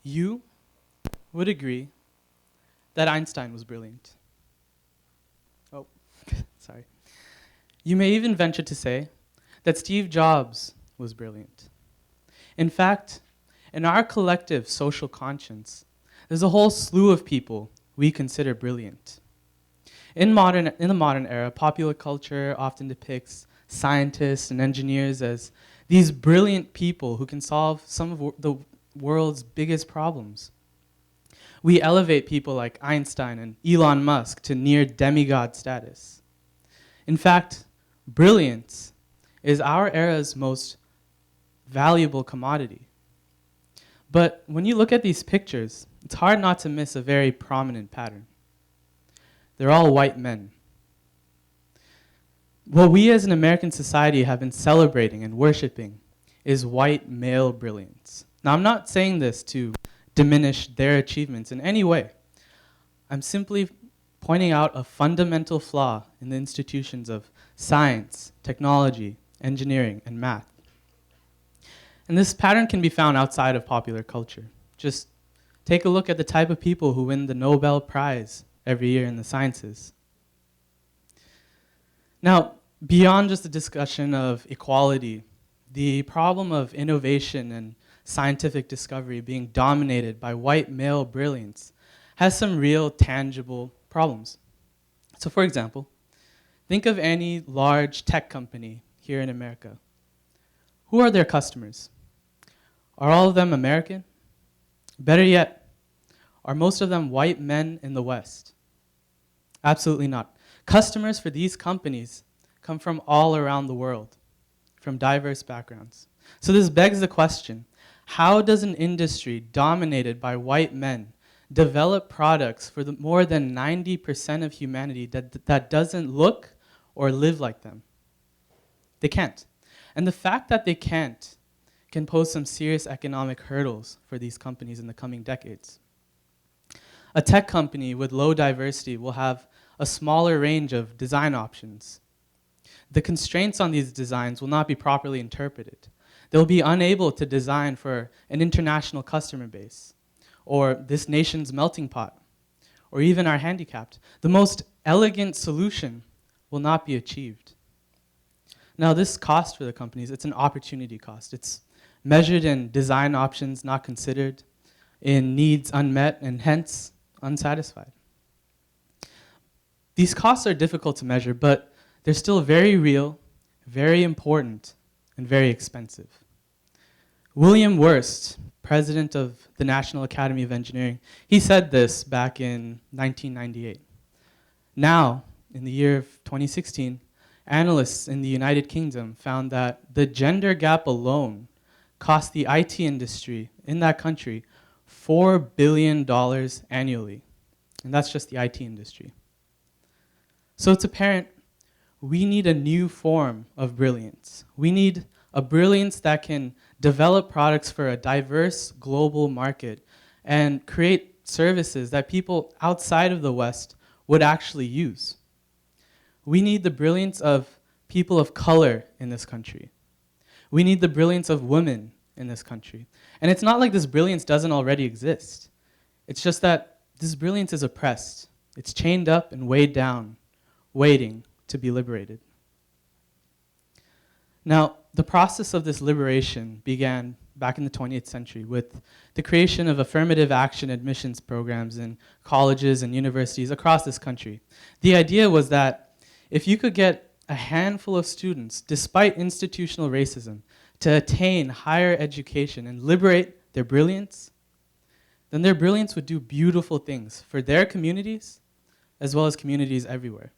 You would agree that Einstein was brilliant. Oh, sorry. You may even venture to say that Steve Jobs was brilliant. In fact, in our collective social conscience, there's a whole slew of people we consider brilliant. In the modern era, popular culture often depicts scientists and engineers as these brilliant people who can solve some of the world's biggest problems. We elevate people like Einstein and Elon Musk to near demigod status. In fact, brilliance is our era's most valuable commodity. But when you look at these pictures, it's hard not to miss a very prominent pattern. They're all white men. What we as an American society have been celebrating and worshiping is white male brilliance. Now, I'm not saying this to diminish their achievements in any way. I'm simply pointing out a fundamental flaw in the institutions of science, technology, engineering, and math. And this pattern can be found outside of popular culture. Just take a look at the type of people who win the Nobel Prize every year in the sciences. Now, beyond just the discussion of equality, the problem of innovation and scientific discovery being dominated by white male brilliance has some real tangible problems. So for example, think of any large tech company here in America. Who are their customers? Are all of them American? Better yet, are most of them white men in the West? Absolutely not. Customers for these companies come from all around the world, from diverse backgrounds. So this begs the question, how does an industry dominated by white men develop products for the more than 90% of humanity that doesn't look or live like them? They can't. And the fact that they can't can pose some serious economic hurdles for these companies in the coming decades. A tech company with low diversity will have a smaller range of design options. The constraints on these designs will not be properly interpreted. They'll be unable to design for an international customer base, or this nation's melting pot, or even our handicapped. The most elegant solution will not be achieved. Now, this cost for the companies, it's an opportunity cost. It's measured in design options not considered, in needs unmet, and hence unsatisfied. These costs are difficult to measure, but they're still very real, very important, and very expensive. William Wurst, president of the National Academy of Engineering, he said this back in 1998. Now, in the year of 2016, analysts in the United Kingdom found that the gender gap alone cost the IT industry in that country $4 billion annually. And that's just the IT industry. So it's apparent we need a new form of brilliance. We need a brilliance that can develop products for a diverse global market and create services that people outside of the West would actually use. We need the brilliance of people of color in this country. We need the brilliance of women in this country. And it's not like this brilliance doesn't already exist. It's just that this brilliance is oppressed. It's chained up and weighed down, waiting to be liberated. Now, the process of this liberation began back in the 20th century with the creation of affirmative action admissions programs in colleges and universities across this country. The idea was that if you could get a handful of students, despite institutional racism, to attain higher education and liberate their brilliance, then their brilliance would do beautiful things for their communities as well as communities everywhere.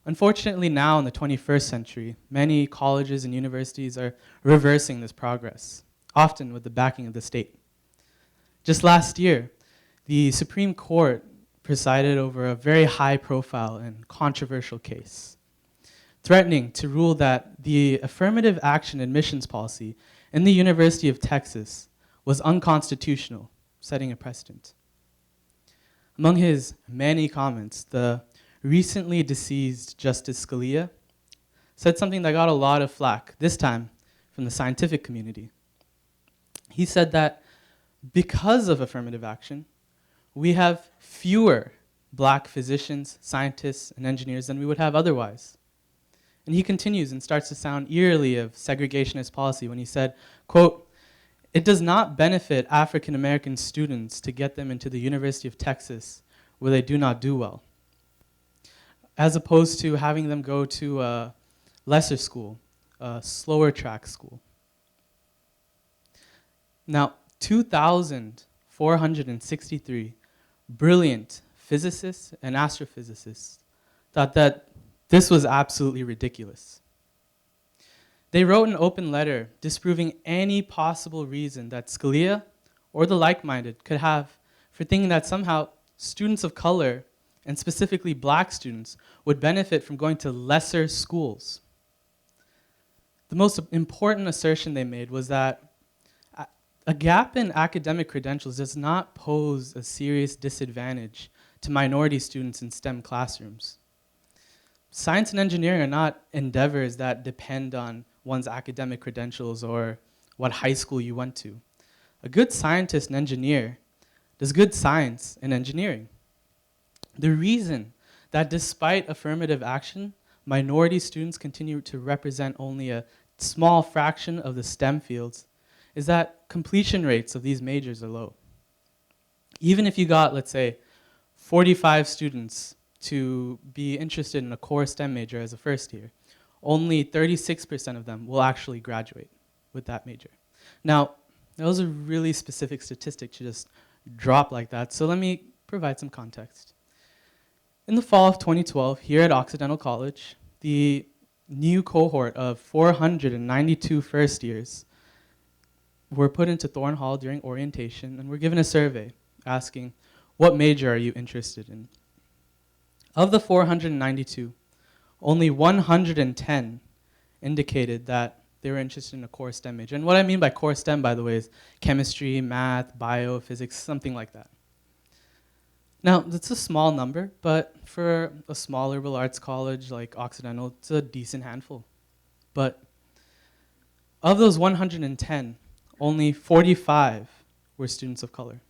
Unfortunately, now in the 21st century, many colleges and universities are reversing this progress, often with the backing of the state. Just last year, the Supreme Court presided over a very high-profile and controversial case, threatening to rule that the affirmative action admissions policy in the University of Texas was unconstitutional, setting a precedent. Among his many comments, the recently deceased Justice Scalia said something that got a lot of flack, this time from the scientific community. He said that Because of affirmative action, we have fewer black physicians, scientists, and engineers than we would have otherwise. And he continues and starts to sound eerily of segregationist policy when he said, quote, "It does not benefit African American students to get them into the University of Texas where they do not do well, as opposed to having them go to a lesser school, a slower track school." Now, 2,463 brilliant physicists and astrophysicists thought that this was absolutely ridiculous. They wrote an open letter disproving any possible reason that Scalia or the like-minded could have for thinking that somehow students of color, and specifically black students, would benefit from going to lesser schools. The most important assertion they made was that a gap in academic credentials does not pose a serious disadvantage to minority students in STEM classrooms. Science and engineering are not endeavors that depend on one's academic credentials or what high school you went to. A good scientist and engineer does good science and engineering. The reason that despite affirmative action, minority students continue to represent only a small fraction of the STEM fields is that completion rates of these majors are low. Even if you got, let's say, 45 students to be interested in a core STEM major as a first year, only 36% of them will actually graduate with that major. Now, that was a really specific statistic to just drop like that, so let me provide some context. In the fall of 2012, here at Occidental College, the new cohort of 492 first years were put into Thorne Hall during orientation and were given a survey asking, what major are you interested in? Of the 492, only 110 indicated that they were interested in a core STEM major. And what I mean by core STEM, by the way, is chemistry, math, biophysics, something like that. Now, that's a small number, but for a small liberal arts college like Occidental, it's a decent handful. But of those 110, only 45 were students of color.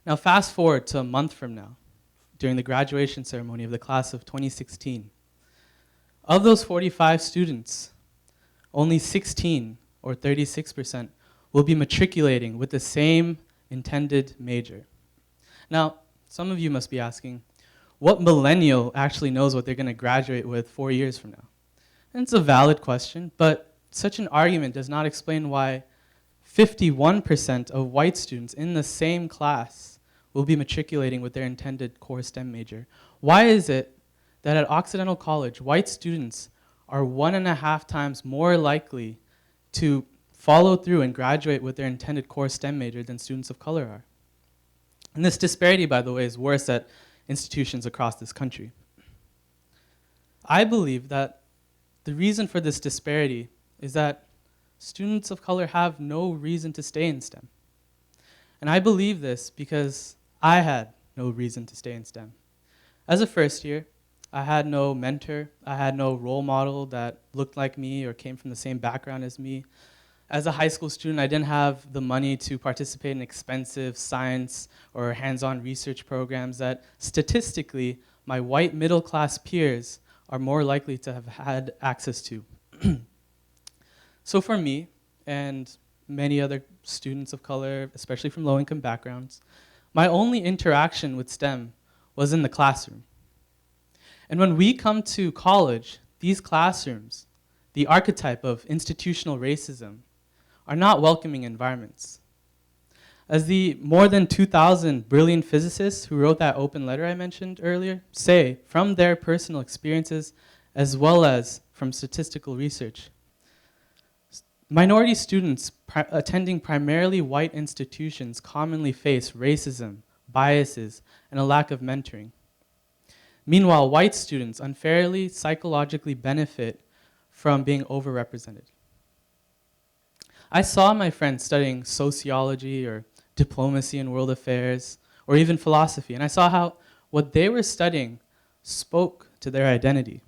Now, fast forward to a month from now, during the graduation ceremony of the class of 2016. Of those 45 students, only 16, or 36%, will be matriculating with the same intended major. Now, some of you must be asking, what millennial actually knows what they're going to graduate with 4 years from now? And it's a valid question, but such an argument does not explain why 51% of white students in the same class will be matriculating with their intended core STEM major. Why is it that at Occidental College, white students are 1.5 times more likely to follow through and graduate with their intended core STEM major than students of color are? And this disparity, by the way, is worse at institutions across this country. I believe that the reason for this disparity is that students of color have no reason to stay in STEM. And I believe this because I had no reason to stay in STEM. As a first year, I had no mentor, I had no role model that looked like me or came from the same background as me. As a high school student, I didn't have the money to participate in expensive science or hands-on research programs that statistically my white middle-class peers are more likely to have had access to. So for me, and many other students of color, especially from low-income backgrounds, my only interaction with STEM was in the classroom. And when we come to college, these classrooms, the archetype of institutional racism, are not welcoming environments. As the more than 2,000 brilliant physicists who wrote that open letter I mentioned earlier say, from their personal experiences as well as from statistical research, minority students attending primarily white institutions commonly face racism, biases, and a lack of mentoring. Meanwhile, white students unfairly psychologically benefit from being overrepresented. I saw my friends studying sociology or diplomacy and world affairs, or even philosophy, and I saw how what they were studying spoke to their identity.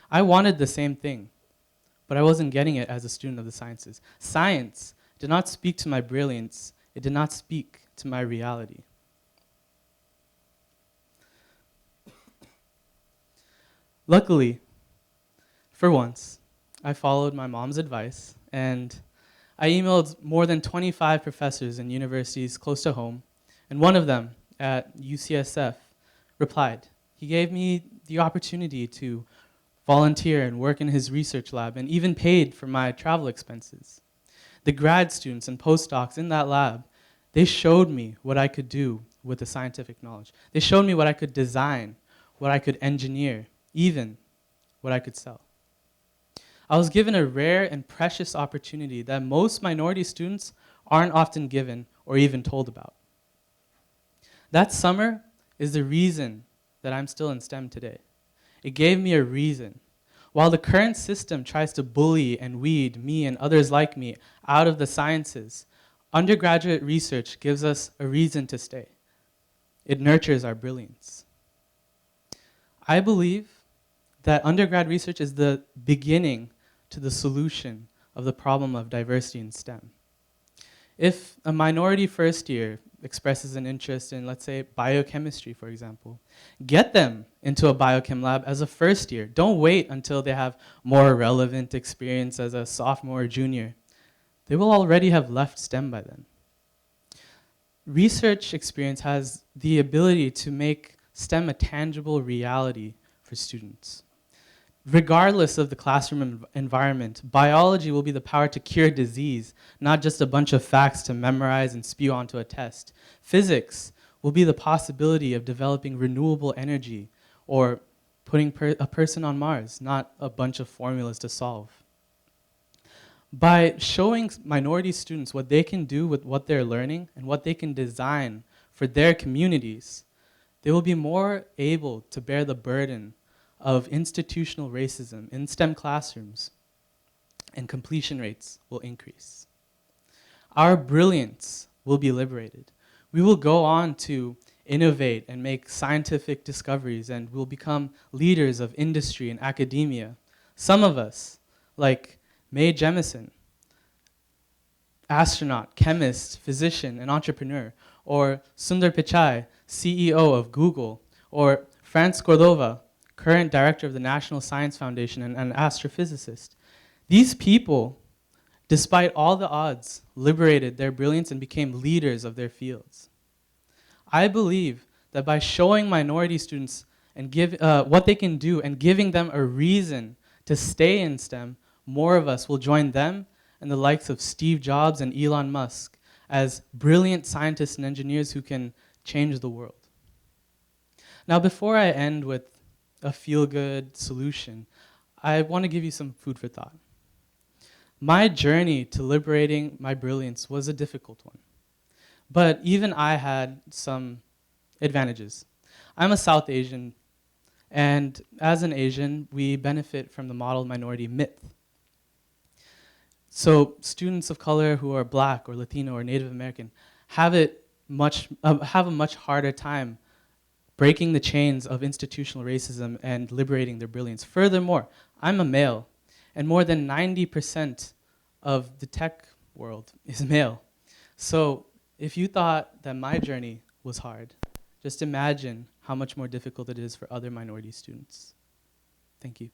I wanted the same thing, but I wasn't getting it as a student of the sciences. Science It did not speak to my brilliance. It did not speak to my reality. Luckily, for once, I followed my mom's advice, and I emailed more than 25 professors in universities close to home, and one of them at UCSF replied. He gave me the opportunity to volunteer and work in his research lab, and even paid for my travel expenses. The grad students and postdocs in that lab, they showed me what I could do with the scientific knowledge. They showed me what I could design, what I could engineer, even what I could sell. I was given a rare and precious opportunity that most minority students aren't often given or even told about. That summer is the reason that I'm still in STEM today. It gave me a reason. While the current system tries to bully and weed me and others like me out of the sciences, undergraduate research gives us a reason to stay. It nurtures our brilliance. I believe that undergrad research is the beginning to the solution of the problem of diversity in STEM. If a minority first year expresses an interest in, let's say, biochemistry, for example, get them into a biochem lab as a first year. Don't wait until they have more relevant experience as a sophomore or junior. They will already have left STEM by then. Research experience has the ability to make STEM a tangible reality for students. Regardless of the classroom environment, biology will be the power to cure disease, not just a bunch of facts to memorize and spew onto a test. Physics will be the possibility of developing renewable energy or putting a person on Mars, not a bunch of formulas to solve. By showing minority students what they can do with what they're learning and what they can design for their communities, they will be more able to bear the burden of institutional racism in STEM classrooms, and completion rates will increase. Our brilliance will be liberated. We will go on to innovate and make scientific discoveries, and we'll become leaders of industry and academia. Some of us, like Mae Jemison, astronaut, chemist, physician, and entrepreneur, or Sundar Pichai, CEO of Google, or Franz Cordova, current director of the National Science Foundation and an astrophysicist. These people, despite all the odds, liberated their brilliance and became leaders of their fields. I believe that by showing minority students and what they can do and giving them a reason to stay in STEM, more of us will join them and the likes of Steve Jobs and Elon Musk as brilliant scientists and engineers who can change the world. Now, before I end with a feel-good solution, I want to give you some food for thought. My journey to liberating my brilliance was a difficult one, but even I had some advantages. I'm a South Asian, and as an Asian, we benefit from the model minority myth. So students of color who are Black or Latino or Native American have a much harder time breaking the chains of institutional racism and liberating their brilliance. Furthermore, I'm a male, and more than 90% of the tech world is male. So if you thought that my journey was hard, just imagine how much more difficult it is for other minority students. Thank you.